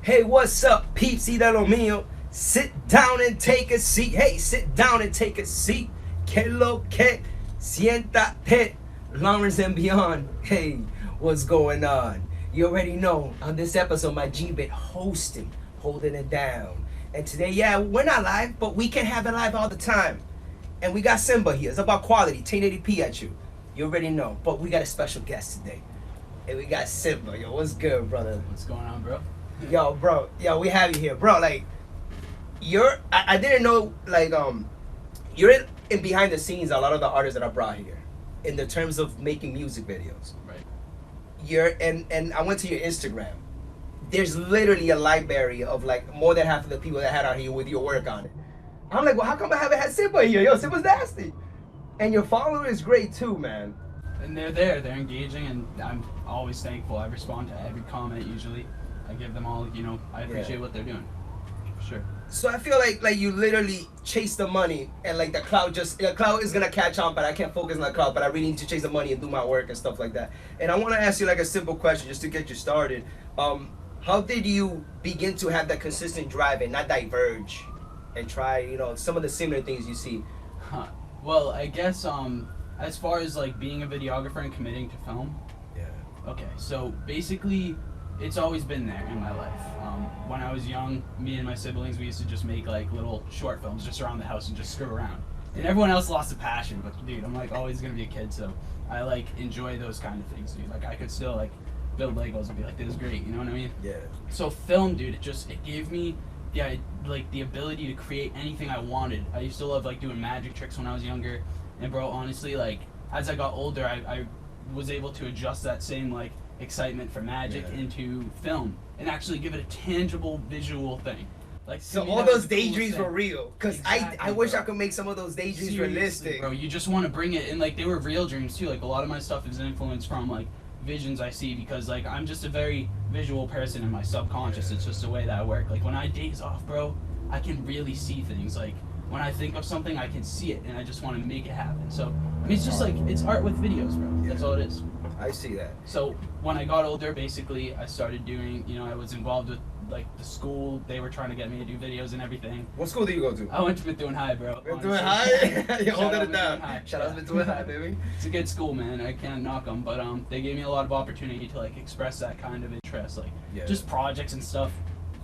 Hey, what's up, peeps? De lo mío. Sit down and take a seat. Hey, sit down and take a seat. Que lo que siéntate. Lawrence and beyond. Hey, what's going on? You already know on this episode, my G-Bit hosting, holding it down. And today, yeah, we're not live, but we can have it live all the time. And we got Simba here. It's about quality, 1080p at you. You already know. But we got a special guest today. And we got Simba. Yo, what's good, brother? What's going on, bro? Yo, bro. Yo, we have you here. Bro, like, I didn't know, like, you're in behind the scenes, a lot of the artists that I brought here. In the terms of making music videos. Right. And I went to your Instagram. There's literally a library of, like, more than half of the people that had out here with your work on it. I'm like, well, how come I haven't had Simba here? Yo, Simba's nasty. And your follower is great too, man. And they're engaging, and I'm always thankful. I respond to every comment usually. I give them all, I appreciate what they're doing. For sure. So I feel like you literally chase the money, and like the cloud is gonna catch on, but I can't focus on the cloud, but I really need to chase the money and do my work and stuff like that. And I want to ask you like a simple question just to get you started. How did you begin to have that consistent drive and not diverge and try, some of the similar things you see? Well, I guess as far as like being a videographer and committing to film. Yeah. Okay, so basically, it's always been there in my life. When I was young, me and my siblings, we used to just make like little short films just around the house and just screw around. And everyone else lost the passion, but dude, I'm like always gonna be a kid, so I like enjoy those kind of things, dude. Like I could still like build Legos and be like, this is great, you know what I mean? Yeah. So film, dude, it gave me the ability to create anything I wanted. I used to love like doing magic tricks when I was younger, and bro, honestly, like as I got older, I was able to adjust that same like excitement for magic into film and actually give it a tangible visual thing. Like so all those daydreams were real, because exactly, I wish I could make some of those daydreams realistic. Bro, you just want to bring it, and like they were real dreams too. Like a lot of my stuff is influenced from like visions I see, because like I'm just a very visual person in my subconscious. It's just the way that I work. Like when I daze off, bro, I can really see things. Like when I think of something, I can see it, and I just want to make it happen. So I mean, it's just like it's art with videos, bro. That's all it is. I see that. So when I got older, basically I started doing, I was involved with like the school. They were trying to get me to do videos and everything. What school do you go to? I went to Methuen High, bro. Methuen High? You're holding it down. Shout out to Methuen High, baby. It's a good school, man. I can't knock them, but they gave me a lot of opportunity to like express that kind of interest, like just projects and stuff.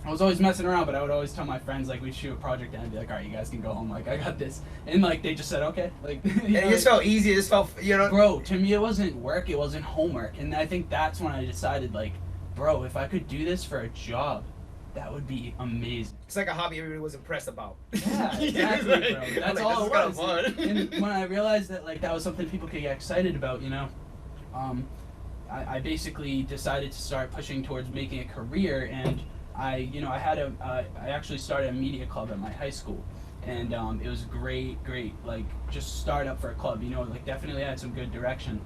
I was always messing around, but I would always tell my friends, like, we'd shoot a project and I'd be like, all right, you guys can go home. Like, I got this. And, like, they just said, okay. Like, and it just felt easy. It just felt, Bro, to me, it wasn't work. It wasn't homework. And I think that's when I decided, like, bro, if I could do this for a job, that would be amazing. It's like a hobby everybody was impressed about. Yeah, exactly, bro. That's all it was. And when I realized that, like, that was something people could get excited about, I basically decided to start pushing towards making a career, and I actually started a media club at my high school, and it was great, like just start up for a club, like definitely had some good direction.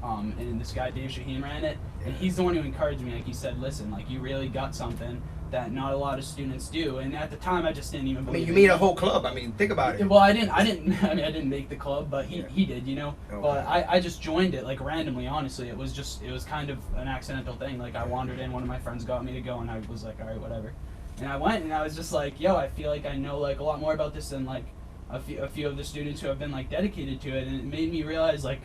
And this guy Dave Shaheen ran it, and he's the one who encouraged me. Like he said, listen, like you really got something that not a lot of students do, and at the time I just didn't even believe. I mean, you made a whole club. I mean, think about it. Well, I didn't make the club, but he did, Okay. But I just joined it like randomly. Honestly, it was kind of an accidental thing. Like I wandered in, one of my friends got me to go, and I was like, all right, whatever. And I went, and I was just like, yo, I feel like I know like a lot more about this than like a few of the students who have been like dedicated to it, and it made me realize like,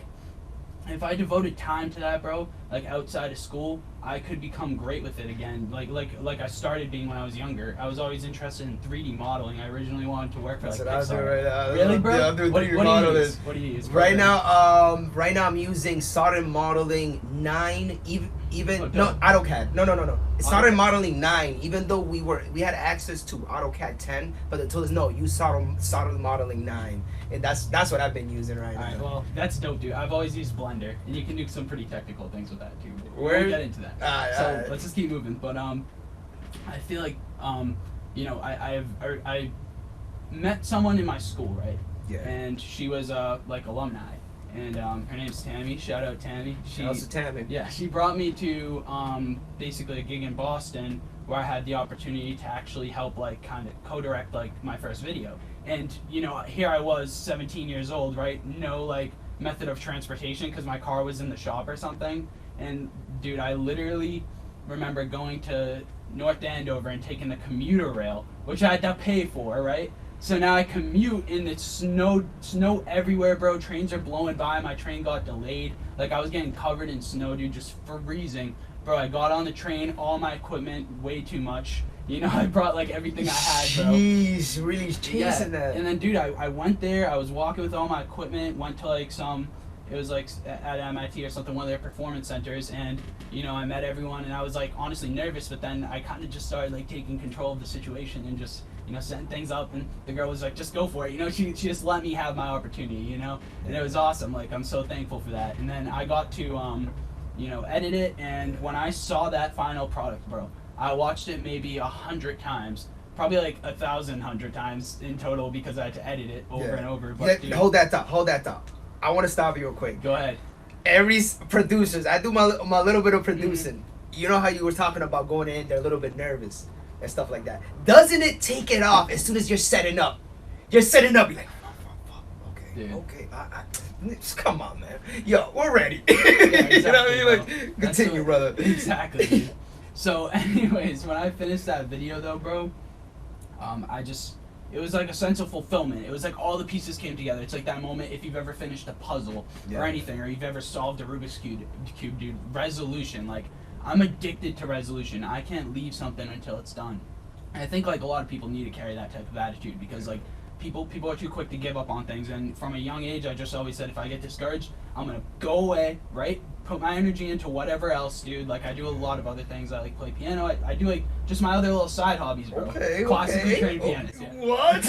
if I devoted time to that, bro, like outside of school, I could become great with it again. Like I started being when I was younger. I was always interested in 3D modeling. I originally wanted to work for like That's what Pixar. right now. Really, bro? Yeah, I'm doing 3D what modeling. Do you use? What do you use? Right now I'm using Solid Modeling 9. AutoCAD. No. Solid Modeling 9. Even though we had access to AutoCAD 10, but they told us no, use Solid Modeling 9, and that's what I've been using right now. Alright, well, that's dope, dude. I've always used Blender, and you can do some pretty technical things with that too. We'll get into that. So let's just keep moving. But I feel like I met someone in my school, right? Yeah. And she was like alumni, and her name's Tammy. Shout out Tammy. Shout out to Tammy. Yeah, she brought me to basically a gig in Boston where I had the opportunity to actually help like kind of co-direct like my first video. And here I was 17 years old, right? No like method of transportation because my car was in the shop or something. And dude, I literally remember going to North Andover and taking the commuter rail, which I had to pay for, right? So now I commute and it's snow everywhere, bro. Trains are blowing by. My train got delayed. Like, I was getting covered in snow, dude, just freezing. Bro, I got on the train, all my equipment, way too much. You know, I brought like everything I had, bro. Jeez, really chasing that. And then, dude, I went there. I was walking with all my equipment. Went to like it was like at MIT or something, one of their performance centers, and you know, I met everyone, and I was like honestly nervous, but then I kind of just started like taking control of the situation and just, you know, setting things up, and the girl was like, just go for it, you know, she just let me have my opportunity, you know, and it was awesome. Like, I'm so thankful for that. And then I got to you know, edit it, and when I saw that final product, bro, I watched it maybe 100 times. Probably like 1,100 times in total, because I had to edit it over and over. But dude, hold that thought. I want to stop you real quick. Go ahead. Every producers, I do my little bit of producing. Mm-hmm. You know how you were talking about going in, they're a little bit nervous and stuff like that. Doesn't it take it off as soon as you're setting up? You're setting up, you're like, fuck. Okay. Come on, man. Yo, we're ready. Yeah, exactly, you know what I mean? Like, continue, brother. Exactly. Dude. So, anyways, when I finished that video, though, bro, it was like a sense of fulfillment. It was like all the pieces came together. It's like that moment if you've ever finished a puzzle or anything, or you've ever solved a Rubik's Cube, dude. Resolution. Like, I'm addicted to resolution. I can't leave something until it's done. And I think like a lot of people need to carry that type of attitude, because like people are too quick to give up on things. And from a young age, I just always said, if I get discouraged, I'm gonna go away, right? Put my energy into whatever else, dude. Like, I do a lot of other things. I like play piano. I do like just my other little side hobbies, bro. Classically trained pianist. Yeah. What?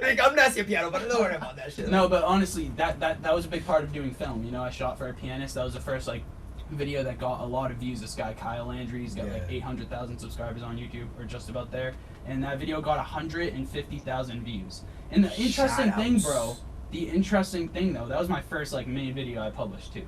Like, I'm not a piano, but don't worry about that shit. No, but honestly, that was a big part of doing film. You know, I shot for a pianist. That was the first like video that got a lot of views. This guy Kyle Landry, he's got like 800,000 subscribers on YouTube, or just about there. And that video got 150,000 views. And the interesting thing, bro, that was my first like main video I published too.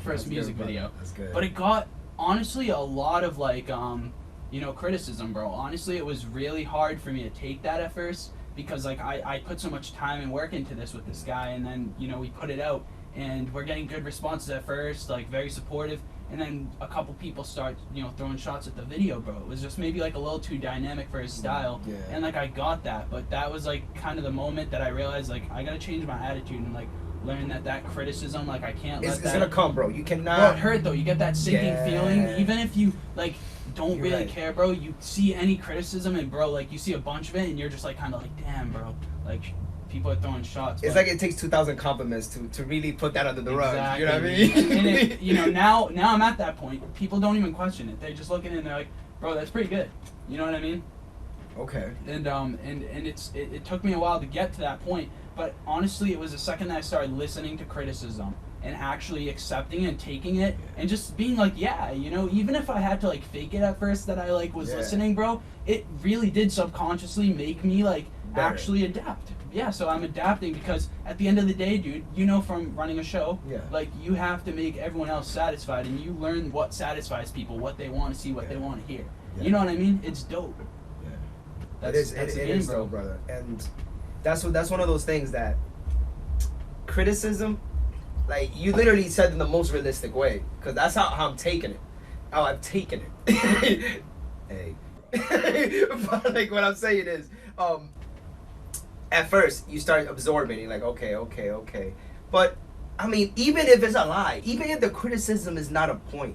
First music video. That's good. But it got, honestly, a lot of like you know, criticism, bro. Honestly, it was really hard for me to take that at first, because like I put so much time and work into this with this guy, and then, you know, we put it out and we're getting good responses at first, like very supportive, and then a couple people start, you know, throwing shots at the video, bro. It was just maybe like a little too dynamic for his style. And like I got that, but that was like kind of the moment that I realized like I gotta change my attitude and like learn that criticism, like I can't let that. It's gonna come, bro. You cannot. Bro, it hurt though. You get that sinking feeling, even if you like don't really care, bro. You see any criticism, and bro, like you see a bunch of it, and you're just like kind of like, damn, bro. Like people are throwing shots. It's like it takes 2,000 compliments to really put that under the rug. You know what I mean? And it, you know, now I'm at that point. People don't even question it. They just look at it and they're like, bro, that's pretty good. You know what I mean? Okay. And it took me a while to get to that point, but honestly, it was the second that I started listening to criticism and actually accepting it and taking it and just being like, yeah, you know, even if I had to like fake it at first that I like was listening, bro, it really did subconsciously make me like actually adapt. Yeah, so I'm adapting, because at the end of the day, dude, you know, from running a show, like you have to make everyone else satisfied, and you learn what satisfies people, what they want to see, what they want to hear. You know what I mean? It's dope. It is dope, brother. And that's one of those things that criticism, like you literally said in the most realistic way, because that's how I'm taking it. How I've taken it. Hey. But like what I'm saying is, at first you start absorbing it, like okay. But I mean, even if it's a lie, even if the criticism is not a point,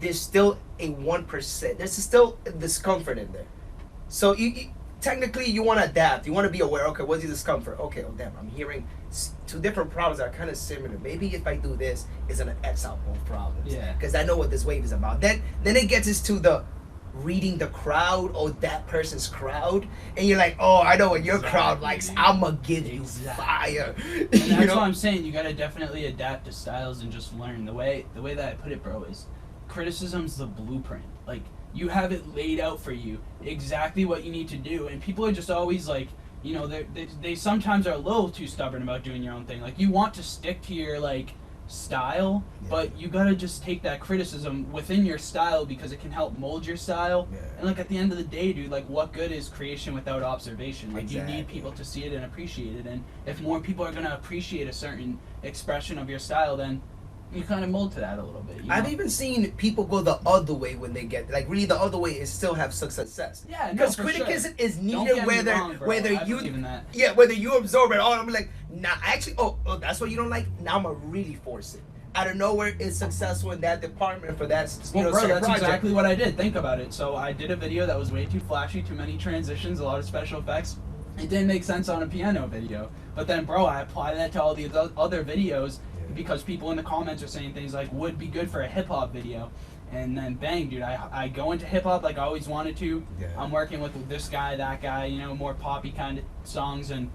there's still a 1%. There's still discomfort in there. So you technically you want to adapt. You want to be aware. Okay, what's the discomfort? Okay, oh damn, I'm hearing two different problems that are kind of similar. Maybe if I do this, it's gonna X out both problems. Yeah. Because I know what this wave is about. Then it gets us to the reading the crowd, or that person's crowd, and you're like, oh, I know what your crowd likes. I'ma give you fire. And that's what I'm saying. You gotta definitely adapt to styles and just learn. The way that I put it, bro, is criticism's the blueprint. Like, you have it laid out for you exactly what you need to do, and people are just always like, you know, they sometimes are a little too stubborn about doing your own thing. Like, you want to stick to your like style, but you gotta just take that criticism within your style, because it can help mold your style. And like at the end of the day, dude, like what good is creation without observation? Like you need people to see it and appreciate it, and if more people are gonna appreciate a certain expression of your style, then you kind of mold to that a little bit. You I've know? even seen people go the other way when they get like really the other way is still have success. Yeah, no, because for criticism is Don't needed get me whether wrong, bro. whether I you believe in that. yeah whether you absorb it all. I'm like nah actually oh that's what you don't like. Now I'm gonna really force it. Out of nowhere, it's successful in that department for that Well, bro, certain that's project. exactly what I did. Think about it. So I did a video that was way too flashy, too many transitions, a lot of special effects. It didn't make sense on a piano video. But then, bro, I applied that to all the other videos because people in the comments are saying things like, would be good for a hip-hop video. And then, bang, dude, I go into hip-hop like I always wanted to. Yeah. I'm working with this guy, that guy, you know, more poppy kind of songs. And,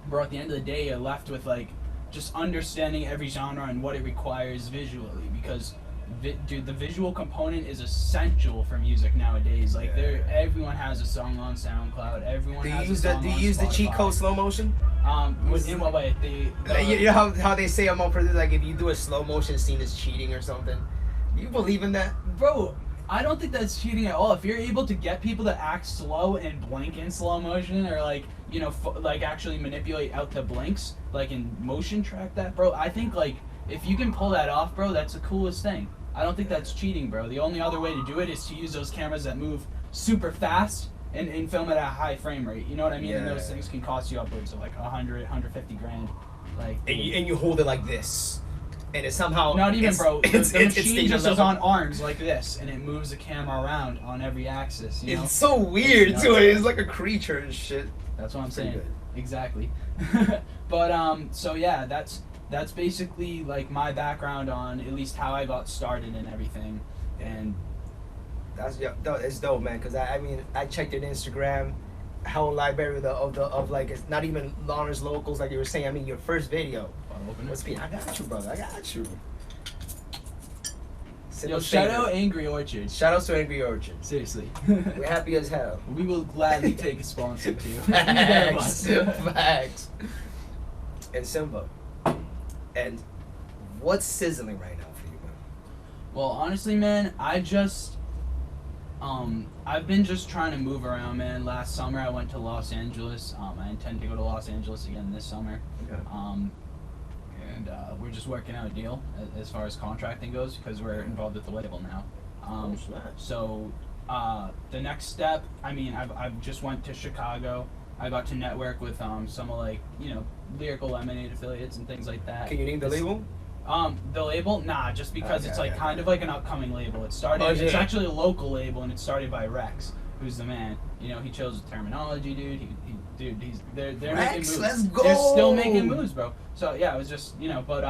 bro, at the end of the day, I left with, like, just understanding every genre and what it requires visually, because dude, the visual component is essential for music nowadays. Like everyone has a song on SoundCloud. Everyone has a song on Do you use the cheat Spotify. code slow motion? In what way? You know how they say among producers, like if you do a slow motion scene, it's cheating or something. You believe in that? Bro, I don't think that's cheating at all. If you're able to get people to act slow and blink in slow motion, or like, you know, like actually manipulate out the blinks, like in motion track that, bro, I think like if you can pull that off, bro, that's the coolest thing. I don't think that's cheating, bro. The only other way to do it is to use those cameras that move super fast and film it at a high frame rate. You know what I mean? And those things can cost you upwards of like 100, 150 grand. Like, And you hold it like this, and it somehow not even, bro. The machine stage just is level. on arms like this, and it moves the camera around on every axis. You know? It's so weird It's too. nuts. It's like a creature and shit. That's what I'm Pretty saying. good. Exactly. But so yeah, that's basically like my background on at least how I got started and everything. And It's dope, man. Cause I mean I checked your Instagram, whole library of like it's not even Lawrence locals like you were saying. I mean your first video. I'll open What's it. being? I got you, brother. I got you. Yo, shout out Angry Orchard. Shout out to Angry Orchard. Seriously. We're happy as hell. We will gladly take a sponsor too. Facts. Facts. And Simba. And what's sizzling right now for you, man? Well, honestly, man, I've been just trying to move around, man. Last summer I went to Los Angeles. I intend to go to Los Angeles again this summer. Okay. And we're just working out a deal as far as contracting goes, because we're involved with the label now. So the next step, I mean, I've just went to Chicago. I got to network with some of, like, you know, Lyrical Lemonade affiliates and things like that. Can you name the label? The label? Nah, just because it's like kind of like an upcoming label. It started. Oh, It's yeah. actually a local label, and it started by Rex, who's the man. You know, he chose the terminology, dude. They're making Rex, moves. let's go! They're still making moves, bro. So yeah, it was just, you know, but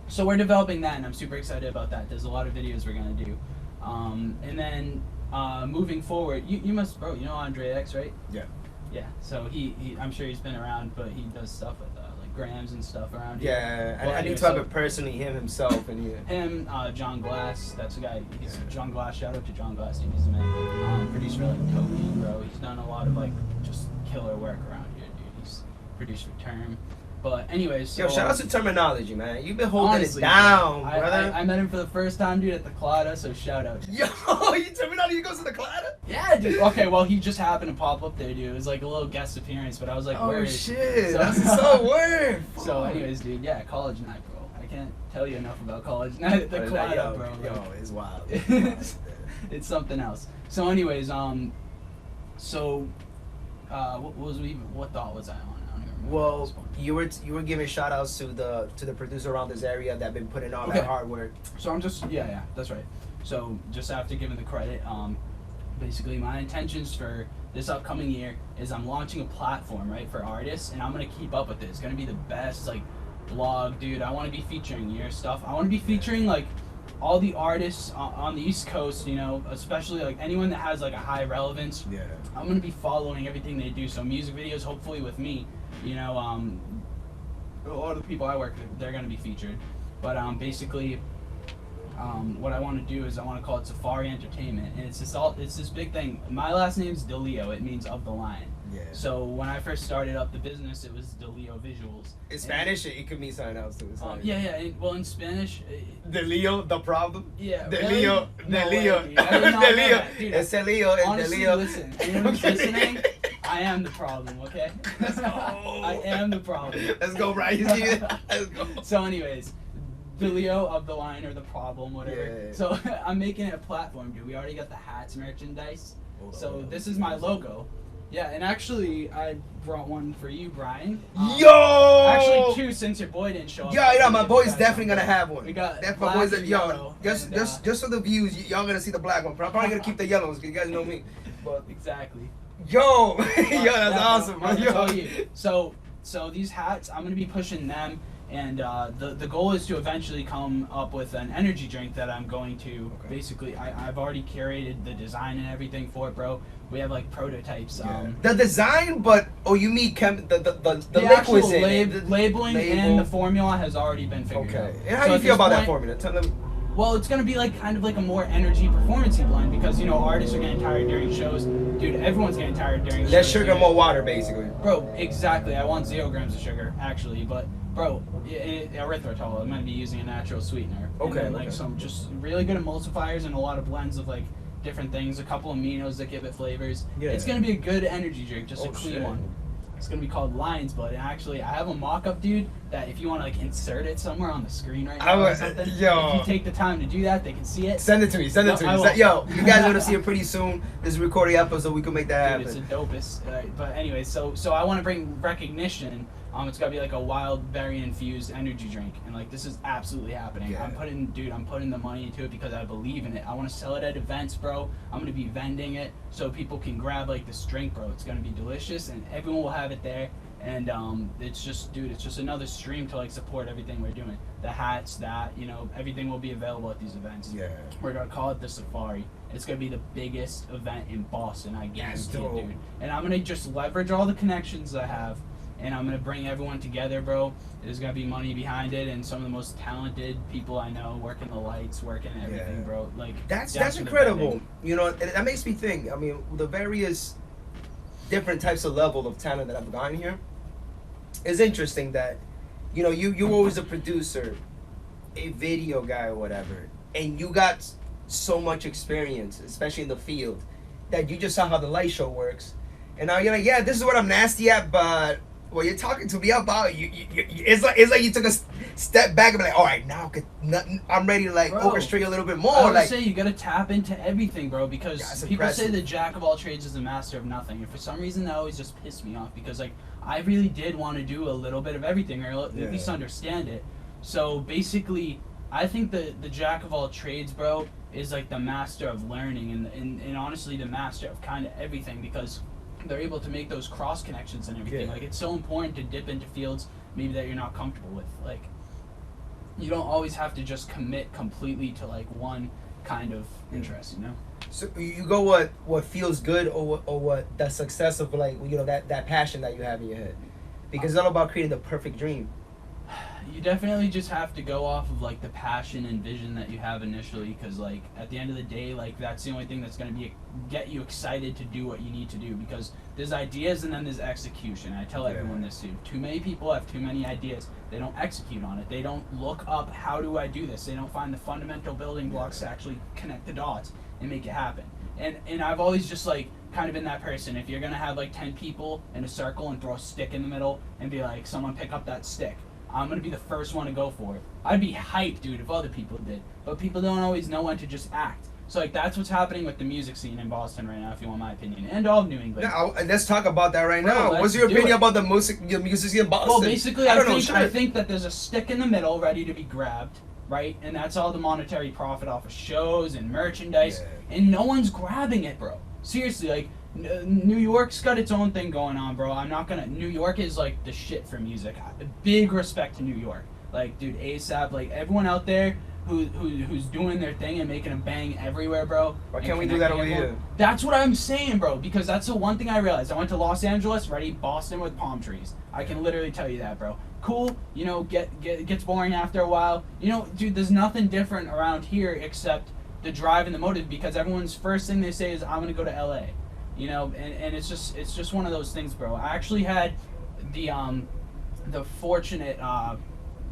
so we're developing that, and I'm super excited about that. There's a lot of videos we're gonna do, and then moving forward, you must, bro. You know Andre X, right? Yeah. Yeah. So he I'm sure he's been around, but he does stuff with like Grams and stuff around here. Yeah, Well, I anyway, need to have so- it personally, him himself, and yeah. Him, John Glass, that's the guy. He's John Glass. Shout out to John Glass, dude. He's the man. Produced for like Toby, bro. He's done a lot of like just killer work around here, dude. He's produced for Term. But anyways, so Yo, shout out to Terminology, man. You've been holding honestly, it down, I, brother. I met him for the first time, dude, at the Clada. So shout out. Yo, you Terminology goes to the Clada? Yeah, dude. Okay, well, he just happened to pop up there, dude. It was like a little guest appearance, but I was like, Oh word. shit, So- that's so weird. So, anyways, dude, yeah, college night, bro. I can't tell you enough about college night at the But, Clada, yo, bro. yo, Like, it's wild. it's something else. So, anyways, what thought was I on? I don't even remember. at Well, this point. you were giving shout outs to the producer around this area that been putting on Okay. that hard work. So I'm just yeah, that's right. So just after giving the credit, basically my intentions for this upcoming year is I'm launching a platform, right, for artists, and I'm gonna keep up with it. It's gonna be the best like blog, dude. I want to be featuring your stuff. I want to be featuring like all the artists on the East Coast, you know, especially like anyone that has like a high relevance. Yeah. I'm gonna be following everything they do. So music videos, hopefully with me, you know, a lot of the people I work with, they're gonna be featured. But basically, what I want to do is I want to call it Safari Entertainment, and it's this big thing. My last name's DeLeo. It means of the lion. Yeah. So when I first started up the business, it was DeLeo Visuals. In Spanish, it could mean something else too. It's like- Well, in Spanish, The Leo, the problem. yeah. The really? Leo, No the way, Leo, dude. I did not the know Leo. that, dude. It's the Leo, it's the Honestly, Leo. listen, anyone who's listening, I am the problem, okay? Let's go. I am the problem. Let's go, Bryce. Let's go. So, anyways, Filio of the line or the problem, whatever. Yeah. So I'm making it a platform, dude. We already got the hats merchandise. So this is my logo. Yeah, and actually I brought one for you, Brian. Yo! Actually two, since your boy didn't show up. Yeah, my boy's guys definitely something. gonna have one. We got That's my black boy's. and Yo, yellow, and, just for the views, y'all gonna see the black one. But I'm probably gonna keep the yellows because you guys know me. But exactly. yo, yo, that's Yeah, awesome, bro. man. I'll tell Yo. you. So these hats, I'm gonna be pushing them, and the goal is to eventually come up with an energy drink that I'm going to basically. I've already curated the design and everything for it, bro. We have like prototypes. The design, but you mean the The actual liquids in it. labeling and the formula has already been figured out. Okay. And how So do you at feel this about that point- formula? Tell them. Well, it's gonna be like kind of like a more energy performance-y blend because artists are getting tired during shows. Dude, everyone's getting tired during shows. Less sugar, dude. more water, basically. Bro, exactly. I want 0 grams of sugar, actually. But, bro, erythritol, I'm going to be using a natural sweetener. Okay, And then, like, some just really good emulsifiers and a lot of blends of, like, different things. A couple aminos that give it flavors. Yeah. It's going to be a good energy drink, just a clean shit. one. It's going to be called Lion's Blood. And actually, I have a mock-up, dude, that if you want to, like, insert it somewhere on the screen right now or something, yo. if you take the time to do that, they can see it. Send it to me. Send it to No, I me. won't. Yo, you guys are gonna see it pretty soon. This is a recording episode. We can make that Dude, happen. it's the dopest. But anyway, so I want to bring recognition. It's gotta be like a wild berry infused energy drink, and like this is absolutely happening. Yeah. I'm putting the money into it because I believe in it. I want to sell it at events, bro. I'm gonna be vending it so people can grab like this drink, bro. It's gonna be delicious, and everyone will have it there. And it's just another stream to like support everything we're doing. The hats, everything will be available at these events. Yeah. We're gonna call it the Safari. It's gonna be the biggest event in Boston, I guarantee it, dude. And I'm gonna just leverage all the connections I have, and I'm gonna bring everyone together, bro. There's gonna be money behind it, and some of the most talented people I know working the lights, working everything, Yeah. bro. Like That's down to the incredible. vending. And that makes me think. I mean, the various different types of level of talent that I've gotten here. It's interesting that, you're always a producer, a video guy or whatever, and you got so much experience, especially in the field, that you just saw how the light show works, and now you're like, yeah, this is what I'm nasty at, but what you're talking to me about, it's like you took a step back and be like, all right, now I'm ready to like Bro, orchestrate a little bit more. I would Like, say you gotta tap into everything, bro, because That's people say impressive. the jack of all trades is the master of nothing, and for some reason that always just pissed me off because like I really did want to do a little bit of everything or at Yeah. least understand it. So basically, I think the jack of all trades, bro, is like the master of learning and honestly the master of kind of everything because they're able to make those cross connections and everything. Yeah. Like it's so important to dip into fields maybe that you're not comfortable with. Like you don't always have to just commit completely to like one kind of interest, you know? so you go what feels good or what that success of like that passion that you have in your head, because it's all about creating the perfect dream. You definitely just have to go off of like the passion and vision that you have initially because like at the end of the day like that's the only thing that's going to get you excited to do what you need to do because there's ideas and then there's execution. I tell everyone this too. Too many people have too many ideas. They don't execute on it. They don't look up how do I do this. They don't find the fundamental building blocks to actually connect the dots and make it happen. And I've always just like kind of been that person. If you're going to have like 10 people in a circle and throw a stick in the middle and be like someone pick up that stick, I'm going to be the first one to go for it. I'd be hyped, dude, if other people did. But people don't always know when to just act. So, like, that's what's happening with the music scene in Boston right now, if you want my opinion. And all of New England. Now, let's talk about that right Bro, now. let's What's your do opinion it. about the music scene in Boston? Well, basically, don't know I shit. think that there's a stick in the middle ready to be grabbed, right? And that's all the monetary profit off of shows and merchandise. Yeah. And no one's grabbing it, bro. Seriously, like, New York's got its own thing going on, bro. New York is, like, the shit for music. Big respect to New York. Like, dude, ASAP, like, everyone out there who's doing their thing and making a bang everywhere, bro. Why and can't we do that over connecting everyone. here? That's what I'm saying, bro, because that's the one thing I realized. I went to Los Angeles, ready Boston with palm trees. I can literally tell you that, bro. Cool, gets boring after a while. Dude, there's nothing different around here except the drive and the motive because everyone's first thing they say is, I'm going to go to LA. And it's just one of those things, bro. I actually had the fortunate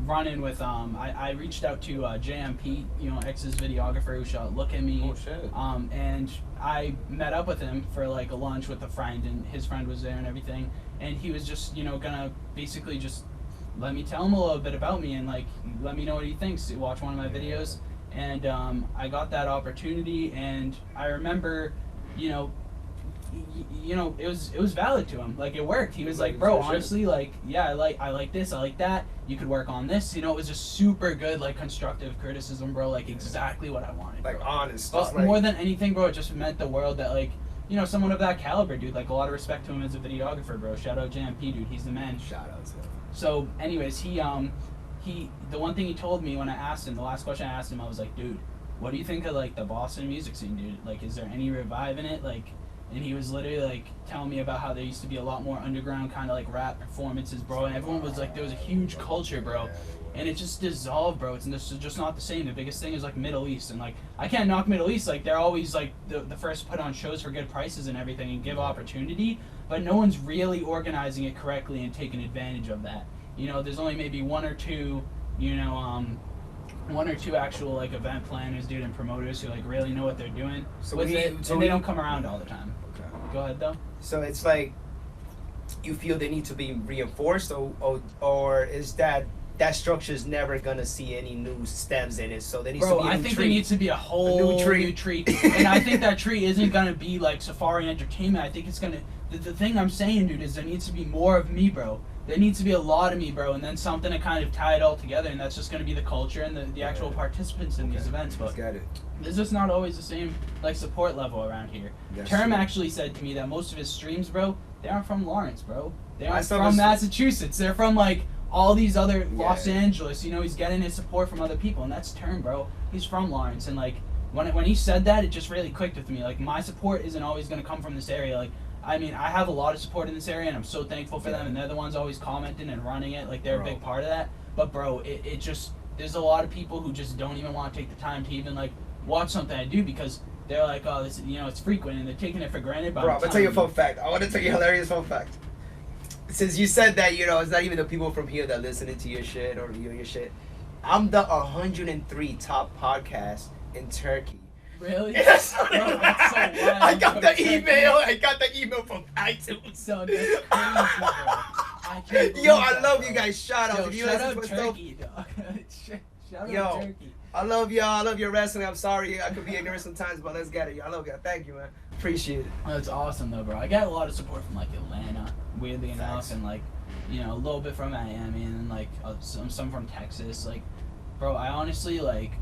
run-in with I reached out to JMP, ex's videographer who shot Look at Me. Oh, shit. And I met up with him for like a lunch with a friend, and his friend was there and everything, and he was just gonna basically just let me tell him a little bit about me and like let me know what he thinks. Watch one of my videos, and I got that opportunity, and I remember, you know, it was valid to him. Like it worked. He was like, bro, honestly, like, yeah, I like this, I like that. You could work on this. You know, it was just super good, like constructive criticism, bro. Like exactly what I wanted. Like bro. honest. But more than anything, bro, it just meant the world that like, you know, someone of that caliber, dude. Like a lot of respect to him as a videographer, bro. Shout out JMP, dude. He's the man. Shout out to him. So, anyways, he the one thing he told me when I asked him, the last question I asked him, I was like, dude, what do you think of like the Boston music scene, dude? Like, is there any revive in it? Like, and he was literally like telling me about how there used to be a lot more underground kind of like rap performances, bro. And everyone was like, there was a huge culture, bro. And it just dissolved, bro. It's just not the same. The biggest thing is like Middle East, and like I can't knock Middle East. Like they're always like the first to put on shows for good prices and everything and give opportunity, but no one's really organizing it correctly and taking advantage of that. You know, there's only maybe one or two actual like event planners, dude, and promoters who like really know what they're doing with it, and they don't come around all the time. Okay. Go ahead though. So it's like you feel they need to be reinforced, or is that structure is never gonna see any new stems in it? So there needs to be a new I think tree. there needs to be a whole new tree. And I think that tree isn't gonna be like Safari Entertainment. I think it's gonna. The thing I'm saying, dude, is there needs to be more of me, bro. There needs to be a lot of me, bro, and then something to kind of tie it all together, and that's just going to be the culture and the actual participants in these events. But Got it. there's just not always the same like support level around here. That's Term true. actually said to me that most of his streams, bro, they aren't from Lawrence, bro. They I aren't saw from this- Massachusetts. They're from like all these other Los Yeah. Angeles. You know, he's getting his support from other people, and that's Term, bro. He's from Lawrence, and like when he said that, it just really clicked with me. Like my support isn't always going to come from this area. Like I mean, I have a lot of support in this area, and I'm so thankful for them, and they're the ones always commenting and running it. Like, they're a big part of that. But, bro, it just, there's a lot of people who just don't even want to take the time to even, like, watch something I do because they're like, oh, this, you know, it's frequent, and they're taking it for granted. But Bro, I'm gonna tell you a fun fact. I want to tell you a hilarious fun fact. Since you said that, you know, it's not even the people from here that listening to your shit or your shit. I'm the 103 top podcast in Turkey. Really? Yes. Bro, that's so wild. I got the Turkey. email. I got the email from iTunes. So that's crazy, bro. I can't believe Yo, I that, love bro. you guys. Shout out. Yo, If you shout listen out to my stuff, Turkey, dog. Shout Yo. out Turkey. I love y'all. I love your wrestling. I'm sorry I could be ignorant sometimes, but let's get it. I love y'all. Thank you, man. Appreciate it. That's awesome though, bro. I got a lot of support from like Atlanta, weirdly enough, Facts. and like, you know, a little bit from Miami, and then like some from Texas. Like, bro, I honestly like,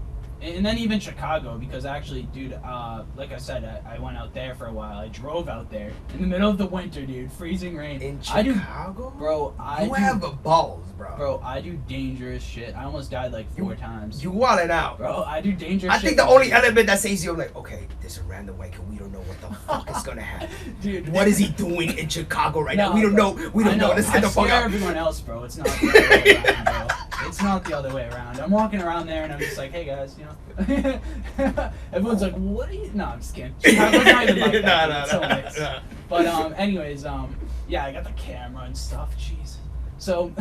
and then even Chicago, because actually, dude, like I said, I went out there for a while. I drove out there in the middle of the winter, dude, freezing rain. In I do, Chicago? bro. You have a balls, bro. Bro, I do dangerous shit. I almost died like 4 times. You wildin' out. Bro, I do dangerous I shit. think the only element that says you, I'm like, okay, there's a random white kid. We don't know what the fuck is gonna happen. Dude, What is he doing in Chicago right now? No, We don't bro. know. We don't I know. Let's get the I fuck scare out. everyone else, bro. It's not the other way around, bro. It's not the other way around. I'm walking around there and I'm just like, hey guys, you know. Everyone's like, what are you? No, I'm just kidding. Chicago's not even like that. Dude. It's so mixed. nah. But anyways, yeah, I got the camera and stuff. Jeez. So,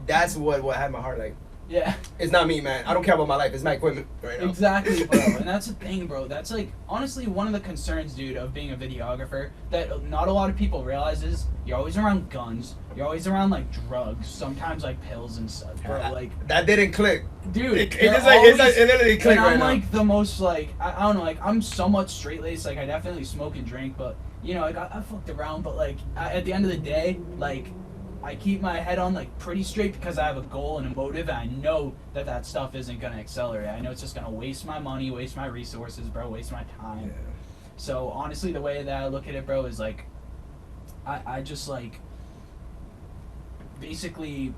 That's what had my heart like. yeah. It's not me, man. I don't care about my life. It's my equipment right now. Exactly, bro. And that's the thing, bro. That's like honestly one of the concerns, dude, of being a videographer that not a lot of people realize is you're always around guns. You're always around like drugs, sometimes like pills and stuff, bro. Like, That didn't click. dude, It they're is like always, it literally clicked and I'm right like the most like I don't know, like I'm somewhat straight laced. Like I definitely smoke and drink, but you know, like I fucked around. But like at the end of the day, like I keep my head on like pretty straight because I have a goal and a motive, and I know that that stuff isn't gonna accelerate. I know it's just gonna waste my money, waste my resources, bro, waste my time. Yeah. So honestly, the way that I look at it, bro, is like I just like basically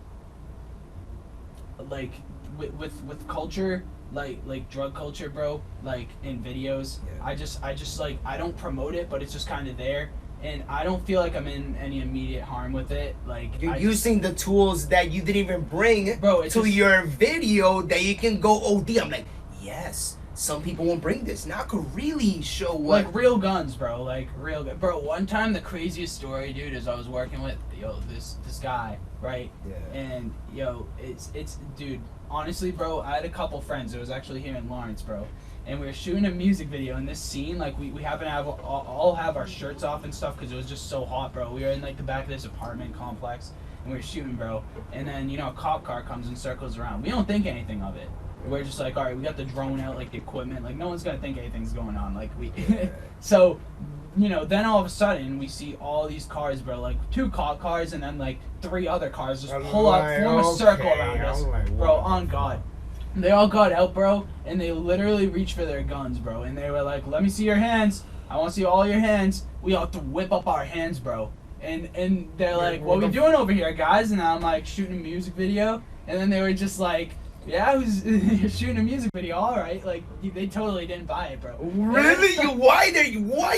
like with culture, like drug culture, bro, like in videos, Yeah. I just like I don't promote it, but it's just kind of there, and I don't feel like I'm in any immediate harm with it. Like You're I using the tools that you didn't even bring Bro, it's to just- your video that you can go OD. I'm like, yes, some people won't bring this. Now I could really show what. like real guns, bro. Like real gun. Bro, one time the craziest story, dude, is I was working with this guy, right? Yeah. And it's dude, honestly, bro, I had a couple friends. It was actually here in Lawrence, bro. And we were shooting a music video in this scene. Like we happen to have all have our shirts off and stuff because it was just so hot, bro. We were in like the back of this apartment complex, and we're shooting, bro. And then, you know, a cop car comes and circles around. We don't think anything of it. We're just like, all right, we got the drone out, like the equipment. Like, no one's gonna think anything's going on. Like, we. So, you know, then all of a sudden we see all these cars, bro. Like 2 cop cars and then like 3 other cars just pull up, form a circle around us, bro. On God. They all got out, bro, and they literally reached for their guns, bro. And they were like, let me see your hands. I want to see all your hands. We all have to whip up our hands, bro. And they're like, what are we doing over here, guys? And I'm like, shooting a music video. And then they were just like, yeah, you're shooting a music video, all right. Like, they totally didn't buy it, bro. Really? Why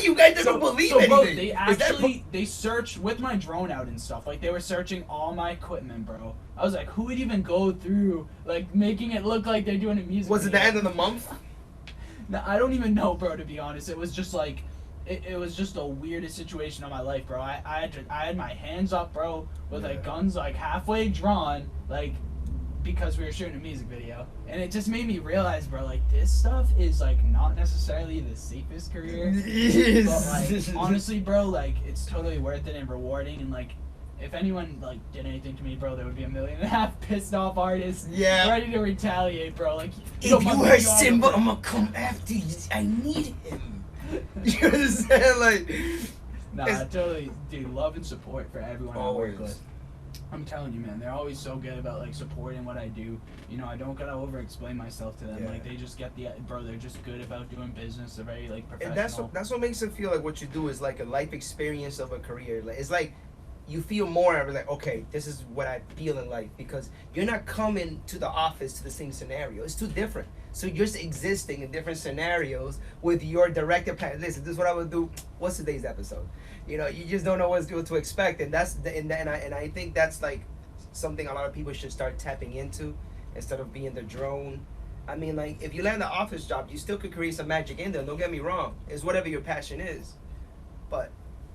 you guys didn't believe anything? Bro, they actually, they searched with my drone out and stuff. Like, they were searching all my equipment, bro. I was like, who would even go through, like, making it look like they're doing a music Was video? it the end of the month? No, I don't even know, bro, to be honest. It was just like, it was just the weirdest situation of my life, bro. I had my hands up, bro, with like guns like halfway drawn, like, because we were shooting a music video. And it just made me realize, bro, like, this stuff is like not necessarily the safest career. But like, honestly, bro, like, it's totally worth it and rewarding. And like, if anyone like did anything to me, bro, there would be 1.5 million pissed off artists ready to retaliate, bro. Like, if you are Simba, I'm gonna come after you. I need him. You understand? Like, nah, totally, dude. Love and support for everyone always. I work with. I'm telling you, man, they're always so good about like supporting what I do. You know, I don't gotta over-explain myself to them. Like, they just get the bro. They're just good about doing business. They're very like professional. And that's what makes it feel like what you do is like a life experience of a career. Like, it's like you feel more of like, okay, this is what I feel in life, because you're not coming to the office to the same scenario. It's too different. So you're just existing in different scenarios with your directed plan. Listen, this is what I would do. What's today's episode? You know, you just don't know what to expect, and I think that's like something a lot of people should start tapping into instead of being the drone. I mean, like, if you land an office job, you still could create some magic in there. Don't get me wrong. It's whatever your passion is, but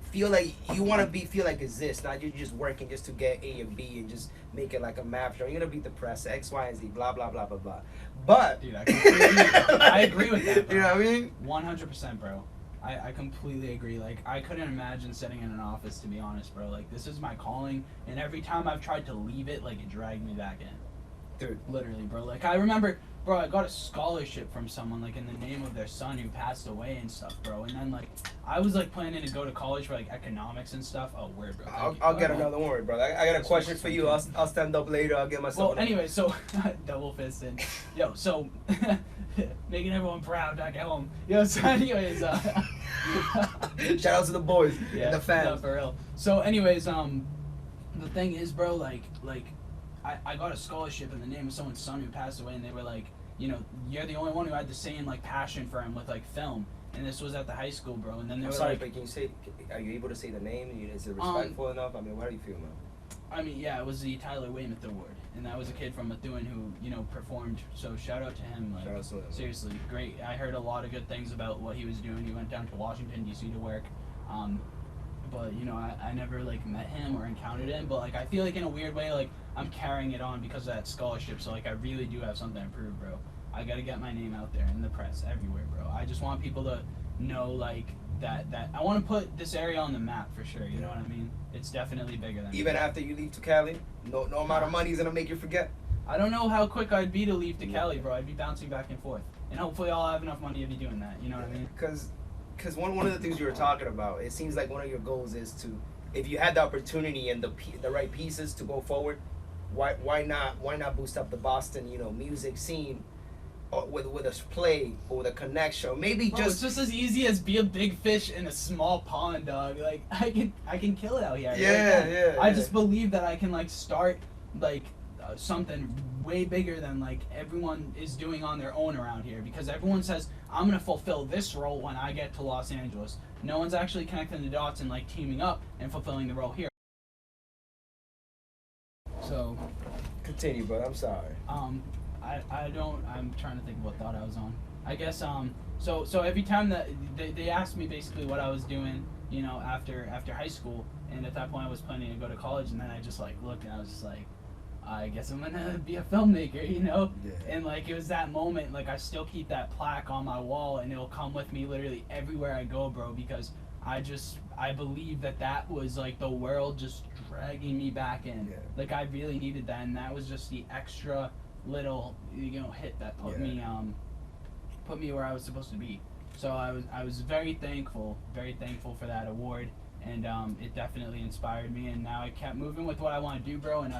feel like you want to feel like exist, not you're just working just to get A and B and just make it like a map show. You're gonna be depressed, X, Y, and Z, blah blah blah blah blah. But dude, I agree with that, bro. You know what I mean? 100%, bro. I completely agree. Like, I couldn't imagine sitting in an office, to be honest, bro. Like, this is my calling, and every time I've tried to leave it, like, it dragged me back in. Dude. Literally, bro. Like, I remember, bro, I got a scholarship from someone, like, in the name of their son who passed away and stuff, bro. And then, like, I was, like, planning to go to college for, like, economics and stuff. Oh, word, bro. I'll get another one, word, bro. I got a question for you. I'll stand up later. I'll get myself. Well, anyway, so, double fisting. Yo, so, making everyone proud back at home. Yo, so anyways, shout out to the boys and the fans. No, for real. So anyways, the thing is, bro, like I got a scholarship in the name of someone's son who passed away, and they were like, you know, you're the only one who had the same like passion for him with like film, and this was at the high school, bro. And then they were sorry, like, but can you say? Are you able to say the name? Is it respectful enough? I mean, how do you feel, man? I mean, yeah, it was the Tyler Weymouth Award, and that was a kid from Methuen who, you know, performed. So shout out to him. Like, shout out to him. Seriously, great. I heard a lot of good things about what he was doing. He went down to Washington D.C. to work, but you know, I never like met him or encountered him. But like, I feel like in a weird way, like I'm carrying it on because of that scholarship. So like, I really do have something to prove, bro. I gotta get my name out there in the press everywhere, bro. I just want people to know like that I want to put this area on the map for sure. You know what I mean? It's definitely bigger than even after you leave to Cali. No amount of money is gonna make you forget. I don't know how quick I'd be to leave to Cali, bro. I'd be bouncing back and forth, and hopefully I'll have enough money to be doing that. You know what I mean? Because one of the things you were talking about, it seems like one of your goals is to, if you had the opportunity and the right pieces to go forward, why not boost up the Boston, you know, music scene, with a play or with a connection, or maybe Bro, it's just as easy as be a big fish in a small pond, dog. Like I can kill it out here. I just believe that I can like start like something way bigger than like everyone is doing on their own around here, because everyone says I'm gonna fulfill this role when I get to Los Angeles. No one's actually connecting the dots and like teaming up and fulfilling the role here. So continue, but I'm sorry. I'm trying to think of what thought I was on. I guess so every time that they asked me basically what I was doing, you know, after high school, and at that point I was planning to go to college, and then I just like looked and I was just like, I guess I'm gonna be a filmmaker, you know? Yeah. And like it was that moment, like I still keep that plaque on my wall, and it'll come with me literally everywhere I go, bro, because I believe that was like the world just dragging me back in. Yeah. Like I really needed that, and that was just the extra little hit that put me where I was supposed to be. So I was very thankful for that award, and it definitely inspired me. And now I kept moving with what I want to do, bro. And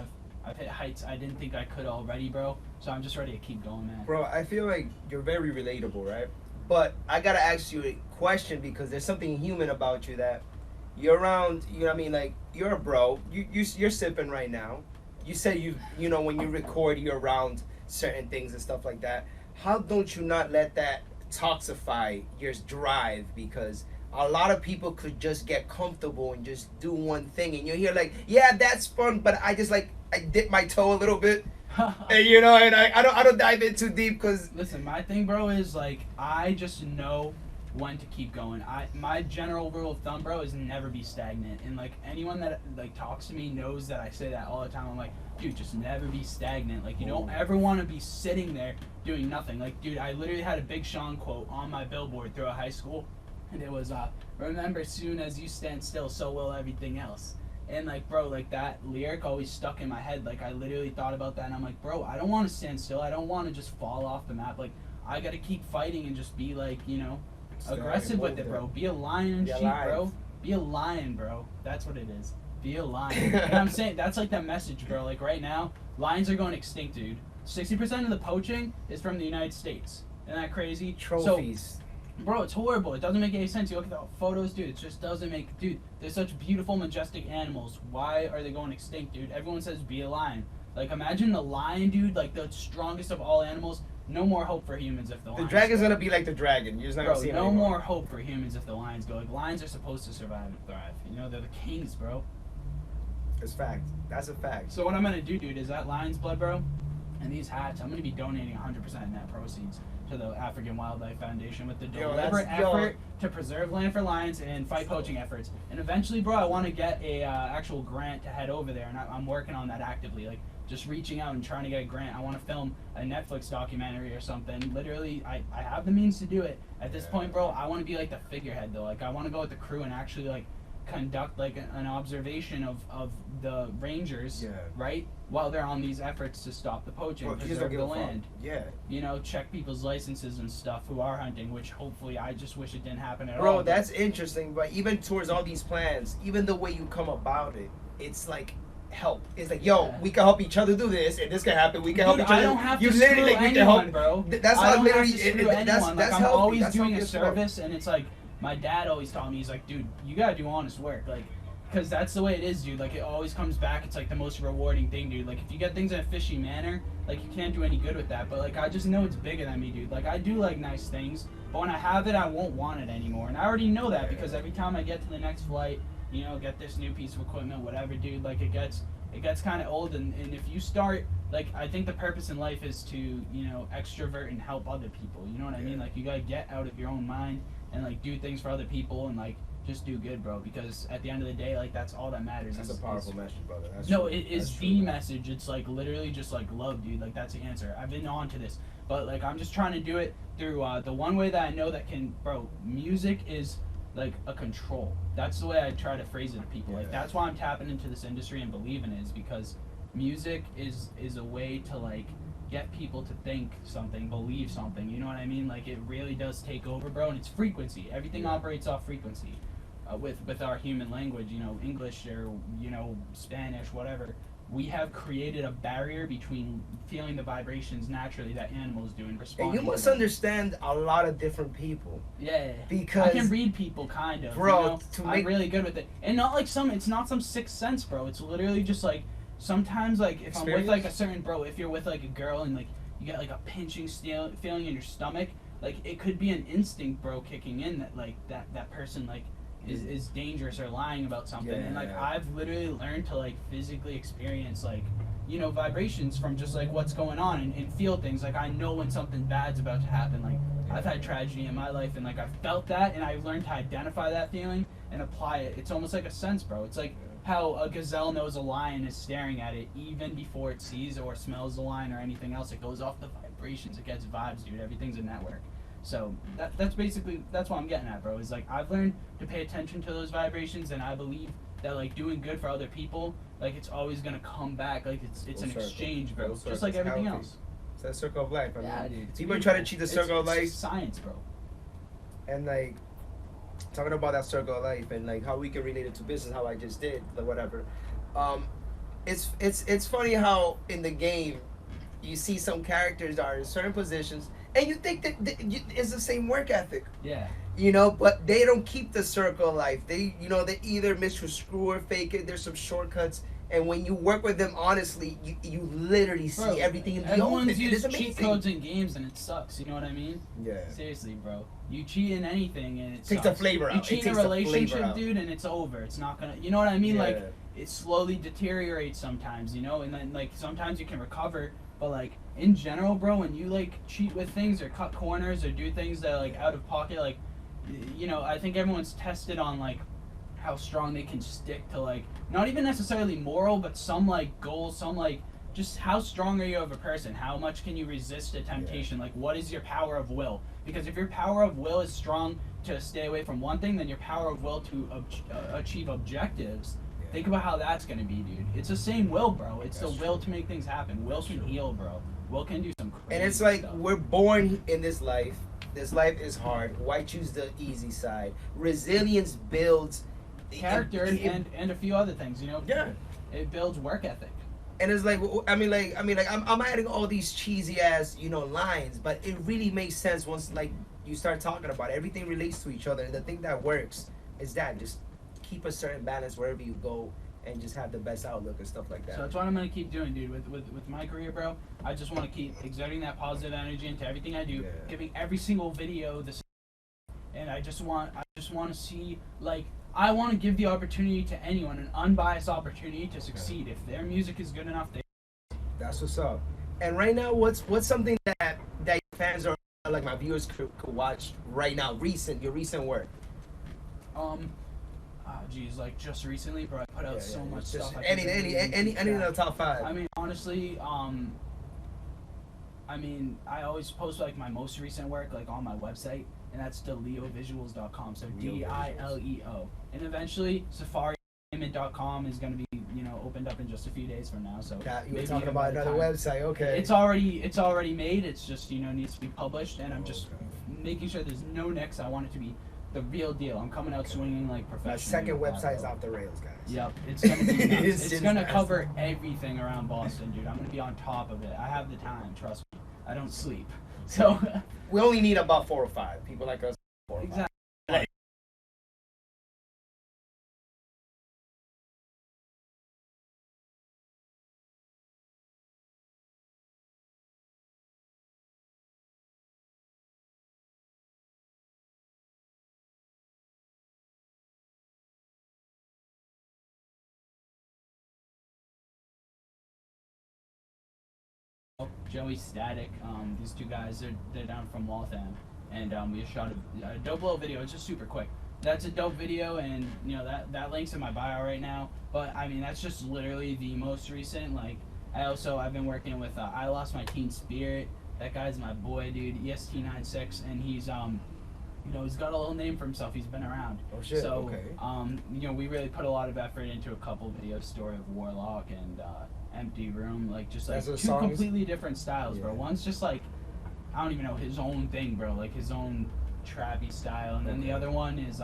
I've hit heights I didn't think I could already, bro. So I'm just ready to keep going, man. Bro, I feel like you're very relatable, right? But I gotta ask you a question because there's something human about you that you're around. You know what I mean? Like you're a bro. You're sipping right now. You said you know when you record you're around certain things and stuff like that. How don't you not let that toxify your drive? Because a lot of people could just get comfortable and just do one thing, and you're here like, yeah, that's fun, but I dip my toe a little bit, and you know, and I don't dive in too deep because Listen, my thing, bro, is like I just know when to keep going. My general rule of thumb, bro, is never be stagnant. And like anyone that like talks to me knows that I say that all the time. I'm like, dude, just never be stagnant. Like you don't ever want to be sitting there doing nothing. Like, dude, I literally had a Big Sean quote on my billboard throughout high school, and it was, "Remember, soon as you stand still, so will everything else." And like, bro, like that lyric always stuck in my head. Like I literally thought about that, and I'm like, bro, I don't want to stand still. I don't want to just fall off the map. Like I gotta keep fighting and just be like, aggressive with it, bro. Be a lion in sheep, bro. Be a lion, bro. That's what it is. Be a lion. And I'm saying that's like that message, bro. Like right now, lions are going extinct, dude. 60% of the poaching is from the United States. Isn't that crazy? trophies. So, bro, it's horrible. It doesn't make any sense. You look at the photos, dude. It just doesn't make. Dude, they're such beautiful, majestic animals. Why are they going extinct, dude? Everyone says be a lion. Like imagine the lion, dude. Like the strongest of all animals. No more hope for humans if the lions dragon's go. gonna be like the dragon. You're just not gonna see it no anymore. more hope for humans if the lions go. Like lions are supposed to survive and thrive. You know, they're the kings, bro. It's fact. That's a fact. So what I'm gonna do, dude, is that lion's blood, bro, and these hats, I'm gonna be donating 100% net proceeds to the African Wildlife Foundation with the deliberate effort to preserve land for lions and fight poaching efforts. And eventually, bro, I want to get a actual grant to head over there, and I'm working on that actively. Like just reaching out and trying to get a grant. I want to film a Netflix documentary or something. Literally, I have the means to do it. At this point, bro, I want to be like the figurehead though. Like I want to go with the crew and actually like conduct like an observation of the rangers, right, while they're on these efforts to stop the poaching, preserve the land. Yeah. You know, check people's licenses and stuff who are hunting, which hopefully I just wish it didn't happen at all. Bro, that's interesting. But even towards all these plans, even the way you come about it, it's like help. It's like, yo, we can help each other do this, and this can happen. We can help each other. I don't have you to literally screw like, anyone, help. bro. That's I how don't literally have to screw anyone. that's like, I'm healthy. always That's doing a healthy as well. service, and it's like my dad always taught me. He's like, dude, you gotta do honest work, like, because that's the way it is, dude. Like, it always comes back. It's like the most rewarding thing, dude. Like, if you get things in a fishy manner, like, you can't do any good with that. But like, I just know it's bigger than me, dude. Like, I do like nice things, but when I have it, I won't want it anymore. And I already know that because every time I get to the next flight, you know, get this new piece of equipment, whatever, dude. Like, it gets kind of old, and if you start, like, I think the purpose in life is to, you know, extrovert and help other people, you know what I mean? Like, you gotta get out of your own mind and like do things for other people and like just do good, bro, because at the end of the day, like, that's all that matters. That's a powerful message, brother. That's no, true. it is the message. It's like literally just like love, dude. Like, that's the answer. I've been on to this, but like, I'm just trying to do it through the one way that I know that can, bro. Music is like a control. That's the way I try to phrase it to people. Like, that's why I'm tapping into this industry and believing it, is because music is a way to like get people to think something, believe something. You know what I mean? Like, it really does take over, bro. And it's frequency. Everything operates off frequency. With our human language, you know, English or, you know, Spanish, whatever, we have created a barrier between feeling the vibrations naturally that animals do and responding. And you must understand a lot of different people. Yeah, because I can read people, kind of, bro. You know? I'm really good with it, and not like it's not some sixth sense, bro. It's literally just like sometimes, like, if I'm with like a certain bro, if you're with like a girl and like you get like a pinching feeling in your stomach, like it could be an instinct, bro, kicking in that like that person like is dangerous or lying about something. And like I've literally learned to like physically experience like, you know, vibrations from just like what's going on and feel things. Like, I know when something bad's about to happen. Like, I've had tragedy in my life and like I've felt that, and I've learned to identify that feeling and apply it. It's almost like a sense, bro. It's like how a gazelle knows a lion is staring at it even before it sees or smells the lion or anything else. It goes off the vibrations. It gets vibes, dude. Everything's a network. So that's basically that's what I'm getting at, bro. Is like I've learned to pay attention to those vibrations, and I believe that like doing good for other people, like it's always gonna come back. Like it's Full an circle. exchange, bro. Full circle. Just like It's everything healthy. else. It's that circle of life. I mean, Yeah, dude. It's people try to beautiful. cheat the circle of It's life, science, bro. and like talking about that circle of life and like how we can relate it to business, how I just did, like whatever. It's funny how in the game you see some characters are in certain positions, and you think that it's the same work ethic. Yeah. You know, but they don't keep the circle of life. They, you know, they either miscrew or fake it. There's some shortcuts, and when you work with them honestly, you literally see Bro, everything in the everyone's open. used It's cheat amazing. codes in games and it sucks. You know what I mean? Yeah. Seriously, bro. You cheat in anything and it Takes the sucks. flavor out. You It cheat in takes a the flavor relationship, out. dude, and it's over. It's not gonna. You know what I mean? Like Yeah. it slowly deteriorates sometimes. You know, and then like sometimes you can recover, but like in general, bro, when you like cheat with things or cut corners or do things that are like out of pocket, like you know, I think everyone's tested on like how strong they can stick to like not even necessarily moral, but some like goals, some like just how strong are you of a person? How much can you resist a temptation? Like what is your power of will? Because if your power of will is strong to stay away from one thing, then your power of will to achieve objectives. Yeah. Think about how that's gonna be, dude. It's the same will, bro. It's That's the will true. to make things happen. Will That's can true. heal, bro. Will can do some crazy And it's like stuff. we're born in this life. This life is hard. Why choose the easy side? Resilience builds Character and a few other things, you know. yeah. It builds work ethic. And it's like I'm adding all these cheesy ass lines, but it really makes sense once like you start talking about it. Everything relates to each other, and the thing that works is that just keep a certain balance wherever you go, and just have the best outlook and stuff like that. So that's what I'm gonna keep doing, dude. With my career, bro. I just want to keep exerting that positive energy into everything I do, Yeah. giving every single video this. And I just want to see like I want to give the opportunity to anyone, an unbiased opportunity to succeed. If their music is good enough, they. That's what's up. And right now, what's something that your fans are like my viewers could watch right now? Your recent work. Geez, like just recently, bro. I put out so much Just stuff. any in the top 5. I mean, honestly, I always post like my most recent work like on my website, and that's DileoVisuals.com. So DILEO, and eventually SafariEntertainment.com is gonna be opened up in just a few days from now. So You were maybe talking even about by the another time- website, okay? It's already made. It's just needs to be published, and I'm just Okay. making sure there's no nicks. I want it to be the real deal. I'm coming out swinging like My professional. second with that, website is bro. off the rails, guys. Yep, it's gonna be nuts. It's It's just gonna nuts. cover everything around Boston, dude. I'm gonna be on top of it. I have the time, trust me. I don't sleep. So We only need about 4 or 5 people like us. 4 or 5. exactly. Joey Static, these two guys, they're down from Waltham, and we just shot a dope little video. It's just super quick. That's a dope video, and that link's in my bio right now. But I mean, that's just literally the most recent. Like, I've been working with I Lost My Teen Spirit. That guy's my boy, dude. EST96, and he's he's got a little name for himself. He's been around. Oh shit. So, okay. we really put a lot of effort into a couple videos, Story of Warlock and Empty Room, like just like That's two the songs? completely different styles, bro. Yeah. One's just like, I don't even know, his own thing, bro, like his own trappy style, and then the Okay. other one is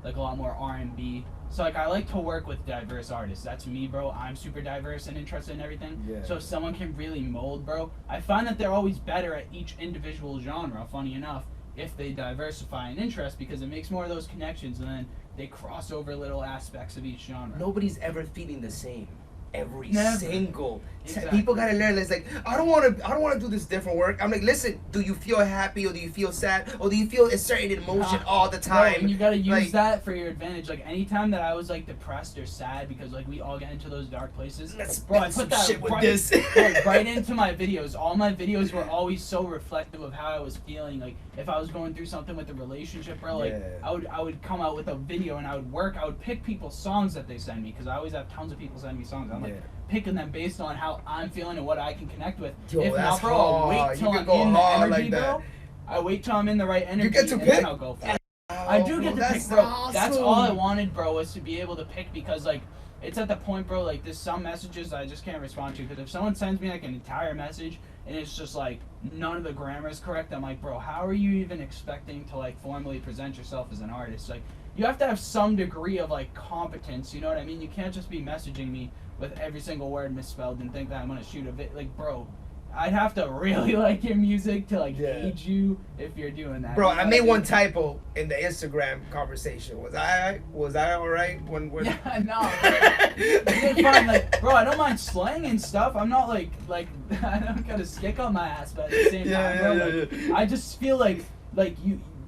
like a lot more R&B. So like I like to work with diverse artists. That's me, bro. I'm super diverse and interested in everything. Yeah. So if someone can really mold, bro, I find that they're always better at each individual genre, funny enough, if they diversify in interest, because it makes more of those connections, and then they cross over little aspects of each genre. Nobody's ever feeling the same. Every Never. single Exactly. people gotta learn. It's like I don't want to do this different work. I'm like, listen, do you feel happy or do you feel sad or do you feel a certain emotion all the Bro, time? and you gotta use Like- that for your advantage. Like anytime that I was like depressed or sad, because like we all get into those dark places. Let's Bro, I spit put that some shit with right, this. bro, right into my videos. All my videos were always so reflective of how I was feeling. Like if I was going through something with a relationship, bro, like Yeah. I would come out with a video and I would pick people's songs that they send me, because I always have tons of people send me songs. I'm like Yeah. picking them based on how I'm feeling and what I can connect with. Yo, if that's not, bro, I'll hard. wait You till can I'm go in the hard energy, like that. bro. I wait till I'm in the right energy, get to and pick? then I'll go for it. I do get to pick, That's bro. awesome. That's all I wanted, bro, was to be able to pick because, like, it's at the point, bro, like, there's some messages I just can't respond to because if someone sends me, like, an entire message and it's just, like, none of the grammar is correct, I'm like, bro, how are you even expecting to, like, formally present yourself as an artist? Like, you have to have some degree of, like, competence, you know what I mean? You can't just be messaging me with every single word misspelled and think that I'm going to shoot a vid. Like, bro, I'd have to really like your music to, like, gauge you if you're doing that. Bro, you know I what made mean? one typo in the Instagram conversation. Was I all right when? Yeah, no. It's fine. Like, bro, I don't mind slang and stuff. I'm not like I don't got a stick on my ass, but at the same time, bro, like, I just feel like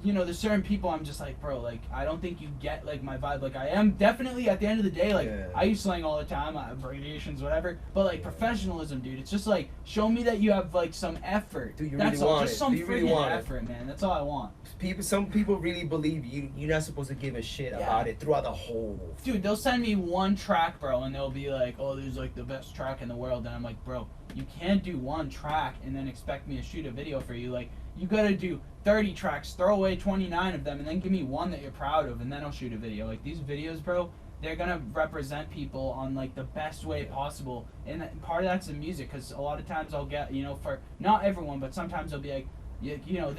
you know, there's certain people I'm just like, bro, like, I don't think you get, like, my vibe. Like, I am definitely, at the end of the day, like, I use slang all the time, abbreviations, whatever, but, like, professionalism, dude, it's just, like, show me that you have, like, some effort. Do you That's really all. want Just it? some Do you really freaking want it? effort, man. That's all I want. Some people really believe you're not supposed to give a shit about it throughout the whole. Dude, they'll send me one track, bro, and they'll be like, oh, this is, like, the best track in the world, and I'm like, bro, you can't do one track and then expect me to shoot a video for you. Like, you gotta do 30 tracks, throw away 29 of them, and then give me one that you're proud of, and then I'll shoot a video. Like, these videos, bro, they're gonna represent people on, like, the best way possible, and part of that's the music, because a lot of times I'll get, you know, for, not everyone, but sometimes I'll be like, you know,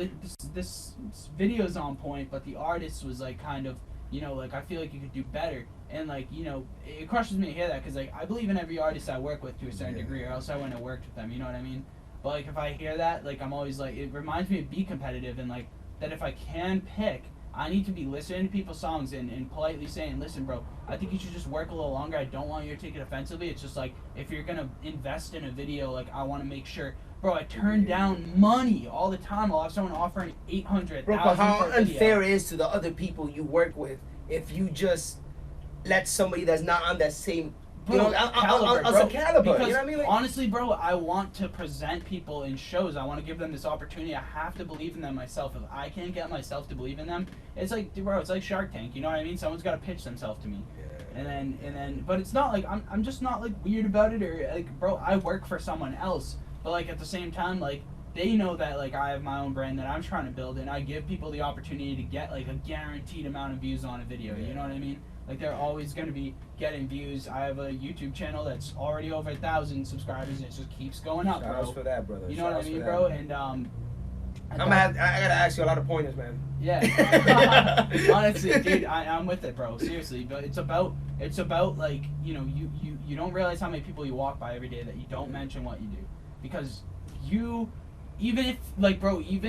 this video's on point, but the artist was, like, kind of, you know, like, I feel like you could do better. And, like, you know, it crushes me to hear that, because, like, I believe in every artist I work with to a certain degree, or else I wouldn't have worked with them, you know what I mean? But, like, if I hear that, like, I'm always, like, it reminds me of be competitive, and, like, that if I can pick, I need to be listening to people's songs and politely saying, listen, bro, I think you should just work a little longer. I don't want you to take it offensively. It's just, like, if you're going to invest in a video, like, I want to make sure. Bro, I turn down money all the time. I'll have someone offering $800,000 Bro, but how for a video. unfair it is to the other people you work with if you just let somebody that's not on that same, you know, caliber, on bro. some caliber. Because You know what I mean? Like, honestly, bro, I want to present people in shows. I want to give them this opportunity. I have to believe in them myself. If I can't get myself to believe in them, it's like, bro, it's like Shark Tank. You know what I mean? Someone's got to pitch themselves to me. And then, but it's not like I'm just not like weird about it or like, bro, I work for someone else, but like at the same time, like, they know that, like, I have my own brand that I'm trying to build, and I give people the opportunity to get, like, a guaranteed amount of views on a video. You know what I mean? Like, they're always going to be getting views. I have a YouTube channel that's already over 1,000 subscribers, and it just keeps going up, shout outs bro. for that, brother. You know what I mean, bro? And I gotta ask you a lot of pointers, man. yeah. Honestly, dude, I'm with it, bro. Seriously, but it's about like, you know, you don't realize how many people you walk by every day that you don't mention what you do, because even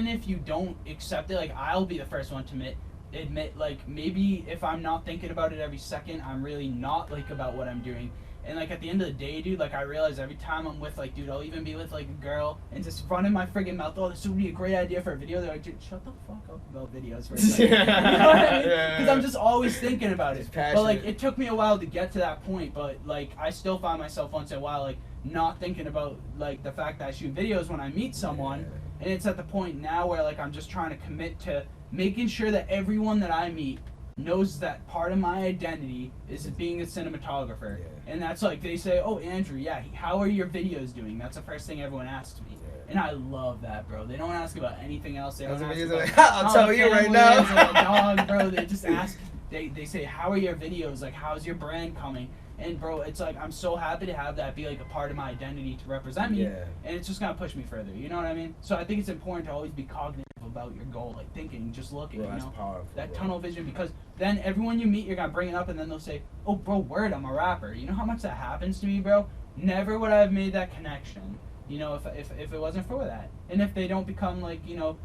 if you don't accept it, like, I'll be the first one to admit, like, maybe if I'm not thinking about it every second, I'm really not, like, about what I'm doing. And, like, at the end of the day, dude, like, I realize every time I'm with, like, dude, I'll even be with, like, a girl and just running my friggin' mouth, oh, this would be a great idea for a video. They're like, dude, shut the fuck up about videos for a second. You know what I mean? Because I'm just always thinking about it. But, like, it took me a while to get to that point, but, like, I still find myself once in a while, like, not thinking about, like, the fact that I shoot videos when I meet someone. And it's at the point now where, like, I'm just trying to commit to making sure that everyone that I meet knows that part of my identity is being a cinematographer. And that's like, they say, oh, Andrew, yeah, how are your videos doing? That's the first thing everyone asks me. And I love that, bro. They don't ask about anything else. They don't ask about, I'll tell you right now. A dog, bro. They just ask, they say, how are your videos? Like, how's your brand coming? And, bro, it's like, I'm so happy to have that be, like, a part of my identity to represent me. And it's just going to push me further. You know what I mean? So I think it's important to always be cognitive about your goal. Like, thinking, just looking, bro, you that's know? powerful, that bro. tunnel vision. Because then everyone you meet, you're going to bring it up, and then they'll say, oh, bro, word, I'm a rapper. You know how much that happens to me, bro? Never would I have made that connection, you know, if it wasn't for that. And if they don't become, like, you know,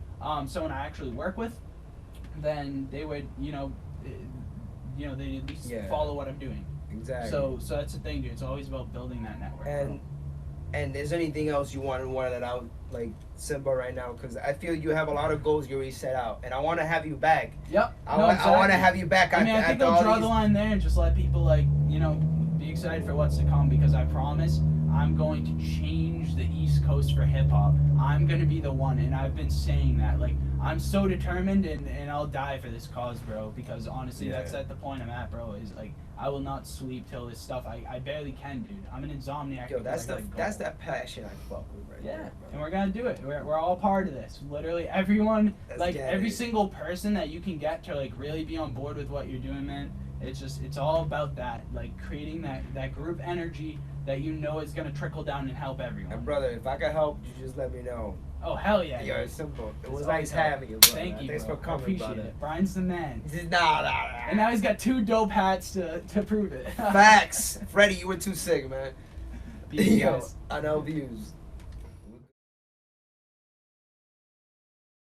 someone I actually work with, then they would, you know, they at least follow what I'm doing. Exactly. So that's the thing, dude. It's always about building that network. And is there anything else you want to let out, like, Simba, right now? Because I feel you have a lot of goals you already set out, and I want to have you back. Yep. I want to have you back. I mean, I think I'll draw the line there and just let people, like, you know, be excited for what's to come, because I promise I'm going to change the East Coast for hip hop. I'm going to be the one, and I've been saying that. Like, I'm so determined, and I'll die for this cause, bro. Because honestly, Yeah. that's at the point I'm at, bro. Is like I will not sleep till this stuff. I barely can, dude. I'm an insomniac. Yo, because that's I the gotta that's go. that passion I fuck with right Yeah, there, and bro. we're gonna do it. We're all part of this. Literally, everyone, Let's like get every it. single person that you can get to like really be on board with what you're doing, man. It's all about that, like creating that group energy that you know is gonna trickle down and help everyone. And brother, if I can help, you just let me know. Oh hell yeah! Yo, dude. it's simple. It It's was always nice help. having you, brother. Thank you, Thanks bro. for coming, I appreciate brother. it. Brian's the man. Nah. And now he's got 2 dope hats to prove it. Facts. Freddie, you were too sick, man. Peace, Yo, guys. I know views.